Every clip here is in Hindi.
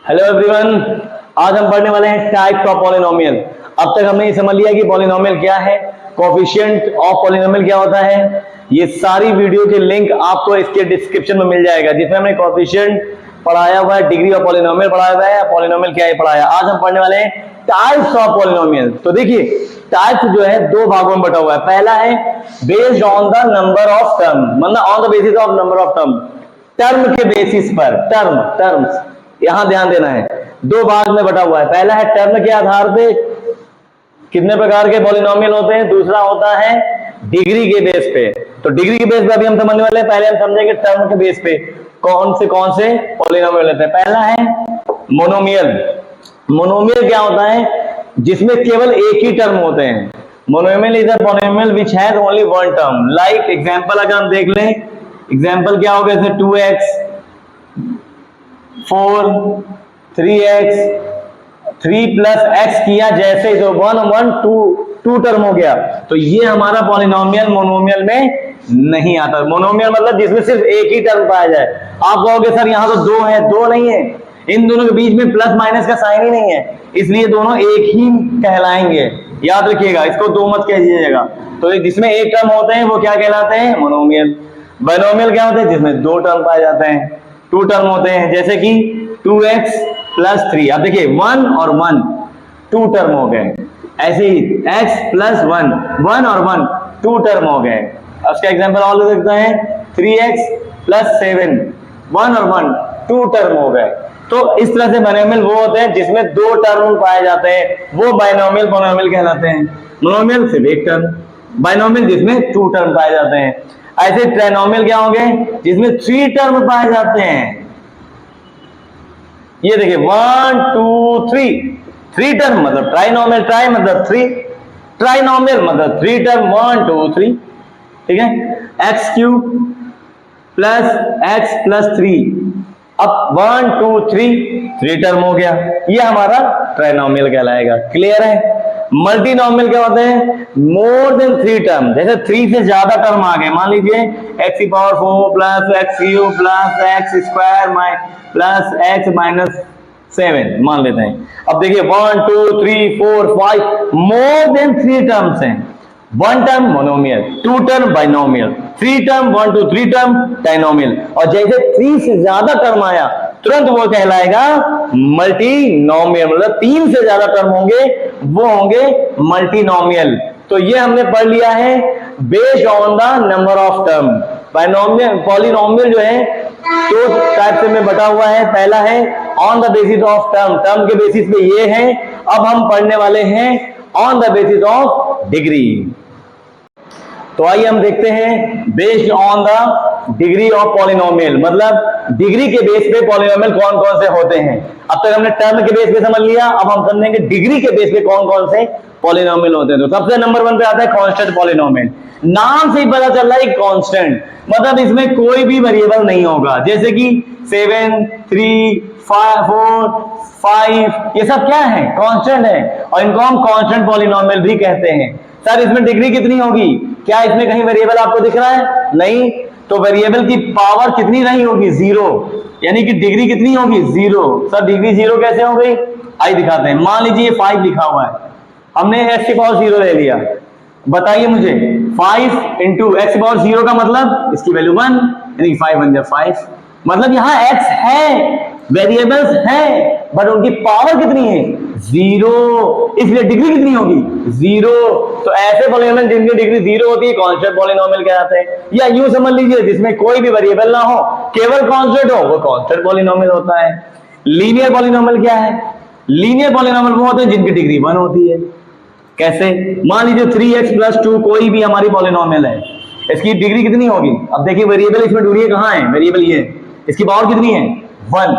हेलो एवरीवन, आज हम पढ़ने वाले हैं टाइप्स ऑफ पॉलिनोमियल। अब तक हमने ये समझ लिया कि पॉलिनोमियल क्या है, कोएफिशिएंट ऑफ पॉलिनोमियल क्या होता है। ये सारी वीडियो के लिंक आपको इसके डिस्क्रिप्शन में मिल जाएगा, जिसमें हमने कोएफिशिएंट पढ़ाया हुआ है, डिग्री ऑफ पॉलिनोमियल पढ़ाया हुआ है, पॉलिनोमियल क्या है पढ़ाया। आज हम पढ़ने वाले हैं टाइप्स ऑफ पॉलिनोमियल। तो देखिए, टाइप्स जो है दो भागों में बटा हुआ है। पहला है based on the number of term, मतलब on the basis of number of term, term के बेसिस पर। टर्म्स यहां ध्यान देना है, दो भाग में बटा हुआ है। पहला है टर्म के आधार पे कितने प्रकार के पॉलिनोमियल होते हैं, दूसरा होता है डिग्री के बेस पे। तो डिग्री के बेस पे अभी हम समझने वाले हैं, पहले हम समझेंगे टर्म के बेस पे कौन से पॉलिनोमियल होते हैं। पहला है मोनोमियल। मोनोमियल क्या होता है, जिसमें केवल एक ही टर्म होते हैं। Monomial is a polynomial which has only one term. Like example अगर हम देख लें, एग्जांपल क्या हो गया, जैसे 2x 4 3x 3 प्लस x किया, जैसे तो 1 1 2 टर्म हो गया। तो ये हमारा पॉलिनोमियल मोनोमियल में नहीं आता। मोनोमियल मतलब जिसमें सिर्फ एक ही टर्म पाया जाए। आप कहोगे सर यहाँ तो दो है, दो नहीं है, इन दोनों के बीच में प्लस माइनस का साइन ही नहीं है, इसलिए दोनों एक ही कहलाएंगे। याद रखिएगा, इसको दो मत कह दीजिएगा। तो जिसमें एक टर्म होते हैं वो क्या कहलाते हैं, मोनोमियल। बाइनोमियल क्या होते हैं, जिसमें दो टर्म पाए जाते हैं, टू टर्म होते हैं, जैसे कि 2x प्लस 3। अब देखिए 1 और 1 टू टर्म हो गए। ऐसे ही x प्लस 1 1 और 1 टू टर्म हो गए। उसका एग्जांपल और ले सकते हैं 3x प्लस 7 1 और 1 टू टर्म हो गए। तो इस तरह से बाइनोमियल वो होते हैं जिसमें दो टर्म पाए जाते हैं, वो बाइनोमियल मोनोमियल कहलाते हैं। मोनोमियल सिर्फ एक टर्म, बाइनोमियल जिसमें टू टर्म पाए जाते हैं। ऐसे ट्राइनोमियल क्या होंगे, जिसमें 3 टर्म पाए जाते हैं। ये देखिए 1 2 3 टर्म मतलब ट्राइनोमियल, ट्राई मतलब 3, ट्राइनोमियल मतलब 3 टर्म 1 2 3। ठीक है, x cube plus x plus 3, अब 1 2 3 टर्म हो गया, ये हमारा ट्राइनोमियल कहलाएगा। क्लियर है। मल्टीनोमियल क्या होते हैं, मोर देन 3 टर्म, जैसे 3 से ज्यादा टर्म आ गए। मान लीजिए x की power 4 plus x cube plus x square plus x minus 7 मान लेते हैं। अब देखिए 1 2 3 4 5 मोर देन 3 टर्म्स हैं। 1 term monomial, 2 term binomial, 3 term 1 2 3 term डायनोमियल, और जैसे 3 से ज्यादा टर्म आया तुरंत वो कहलाएगा मल्टीनोमियल। मतलब 3 से ज्यादा टर्म होंगे वो होंगे मल्टीनोमियल। तो ये हमने पढ़ लिया है based on the number of term. Binomial polynomial जो है दो टाइप से में बटा हुआ है। पहला है on the basis of term, term के बेसिस पे ये है। अब हम पढ़ने वाले हैं on the basis of degree. तो आइए हम देखते हैं based on the degree of polynomial, मतलब डिग्री के बेस पे पॉलिनोमियल कौन कौन से होते हैं। अब तक हमने टर्म के बेस पे समझ लिया, अब हम समझेंगे डिग्री के बेस पे कौन कौन से पॉलिनोमियल होते हैं। तो सबसे नंबर 1 पे आता है कांस्टेंट पॉलिनोमियल। नाम से ही पता चल रहा है कांस्टेंट, मतलब इसमें कोई भी वेरिएबल नहीं होगा। जैसे कि 7 3 4 5 ये सब क्या है, कांस्टेंट है, और इनको हम कांस्टेंट पॉलिनोमियल भी कहते हैं। सर इसमें डिग्री कितनी होगी, क्या इसमें कहीं वेरिएबल आपको दिख रहा है, नहीं, तो वेरिएबल की पावर कितनी नहीं होगी, 0, यानी कि डिग्री कितनी होगी, 0। सर डिग्री 0 कैसे हो गई, आइए दिखाते हैं। मान लीजिए 5 लिखा हुआ है, हमने x की पावर 0 ले लिया। बताइए मुझे 5 इंटू एक्स की पावर 0 का मतलब इसकी वैल्यू 1, यानी 5 1 5, मतलब यहां x है, वेरिएबल्स है, बट उनकी पावर कितनी है, 0, इसलिए डिग्री कितनी होगी, 0। तो ऐसे पॉलिनोमियल जिनकी डिग्री 0 होती है कांस्टेंट पॉलिनोमियल कहलाते हैं। या यूं समझ लीजिए जिसमें कोई भी वेरिएबल ना हो, केवल कांस्टेंट हो, वो कांस्टेंट पॉलिनोमियल होता है। लीनियर पॉलिनोमियल क्या है, लीनियर पॉलिनोमियल वो होते हैं जिनकी डिग्री 1 होती है। कैसे, मान लीजिए 3x प्लस 2 कोई भी हमारी पॉलिनोमियल है, इसकी डिग्री कितनी होगी। अब देखिए वेरिएबल इसमें ढूंढिए कहां है, वेरिएबल ये, इसकी पावर कितनी है, 1,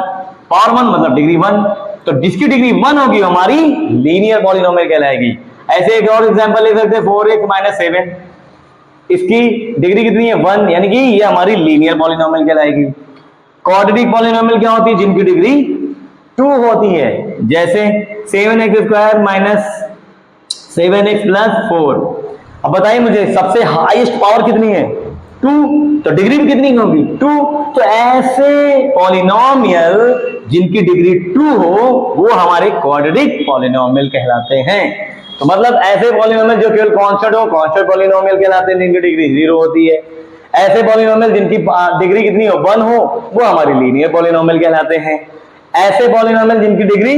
पावर 1 मतलब डिग्री 1। तो जिसकी डिग्री 1 होगी हमारी लीनियर पॉलिनोमियल कहलाएगी। ऐसे एक और एग्जांपल ले सकते हैं 4x माइनस 7, इसकी डिग्री कितनी है, 1, यानी कि ये हमारी लीनियर पॉलिनोमियल कहलाएगी। क्वाड्रेटिक पॉलिनोमियल क्या होती है, जिनकी डिग्री 2 होती है, जैसे 7x square minus 7x plus 4। अब बताइए मुझे सबसे हाईएस्ट पावर कितनी है, 2, तो डिग्री भी कितनी होगी 2। तो ऐसे पॉलिनोमियल जिनकी डिग्री 2 हो वो हमारे क्वाड्रेटिक पॉलिनोमियल कहलाते हैं। तो मतलब ऐसे पॉलिनोमियल जो केवल कांस्टेंट हो, कांस्टेंट पॉलिनोमियल कहलाते हैं, जिनकी डिग्री 0 होती है। ऐसे पॉलिनोमियल जिनकी डिग्री कितनी हो 1 हो वो हमारे लीनियर पॉलिनोमियल कहलाते हैं। ऐसे पॉलिनोमियल जिनकी डिग्री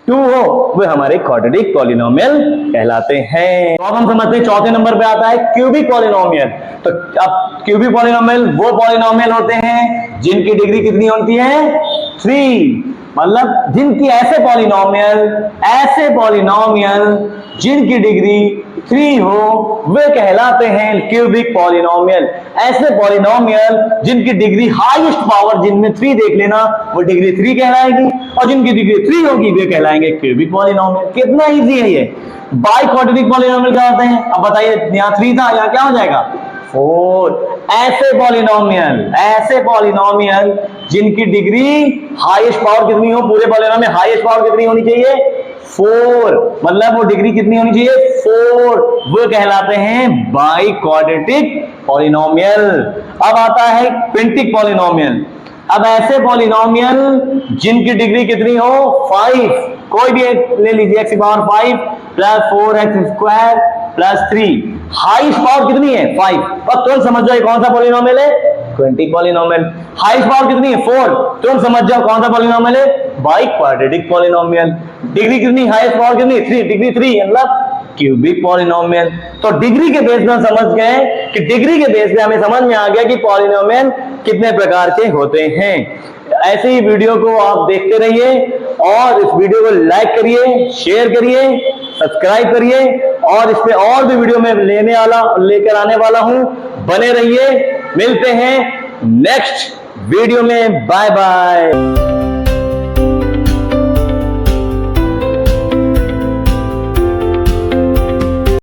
2 हो वो हमारे क्वाड्रेटिक पॉलिनोमियल कहलाते हैं। तो अब हम समझते हैं चौथे नंबर पे आता है क्यूबिक पॉलिनोमियल। तो अब क्यूबिक पॉलिनोमियल वो पॉलिनोमियल होते हैं जिनकी डिग्री कितनी होती है 3, मतलब जिनकी ऐसे पॉलिनोमियल जिनकी डिग्री 3 हो वे कहलाते हैं क्यूबिक पॉलिनोमियल। ऐसे पॉलिनोमियल जिनकी डिग्री हाईएस्ट पावर जिनमें 3 देख लेना वो डिग्री 3 कहलाएगी, और जिनकी डिग्री 3 होगी वे कहलाएंगे क्यूबिक पॉलिनोमियल। कितना इजी है ये। बाई क्वाड्रेटिक पॉलिनोमियल क्या होते हैं अब बताइए, यहाँ 3 था, यहाँ क्या हो जाएगा 4। ऐसे पॉलिनोमियल जिनकी डिग्री हाईएस्ट पावर कितनी हो, पूरे पॉलिनोमियल में हाईएस्ट पावर कितनी होनी चाहिए 4, मतलब वो डिग्री कितनी होनी चाहिए 4, वो कहलाते हैं बाई क्वाड्रेटिक पॉलिनोमियल। अब आता है क्विंटिक पॉलिनोमियल। अब ऐसे पॉलिनोमियल जिनकी डिग्री कितनी हो 5, कोई भी एक ले लीजिए, x की power 5 plus 4x square plus 3, highest power कितनी है 5, और तुरंत समझ जाओ कौन सा पॉलिनोमियल है क्विंटिक पॉलिनोमियल। हाईएस्ट पावर कितनी है 4, तुरंत समझ जाओ कौन सा पॉलिनोमियल है बाई क्वाड्रेटिक पॉलिनोमियल। डिग्री कितनी, हाईएस्ट पावर कितनी 3, डिग्री 3 मतलब क्यूबिक पॉलिनोमियल। तो डिग्री के बेस में हम समझ गए कि डिग्री के बेस पे हमें समझ में आ गया कि पॉलिनोमियल कितने प्रकार के होते हैं। ऐसे ही वीडियो को आप देखते रहिए और इस वीडियो को लाइक करिए, शेयर करिए, सब्सक्राइब करिए, और इस पे और भी वीडियो में लेकर आने वाला हूं। बने रहिए, मिलते हैं नेक्स्ट वीडियो में। Bye bye.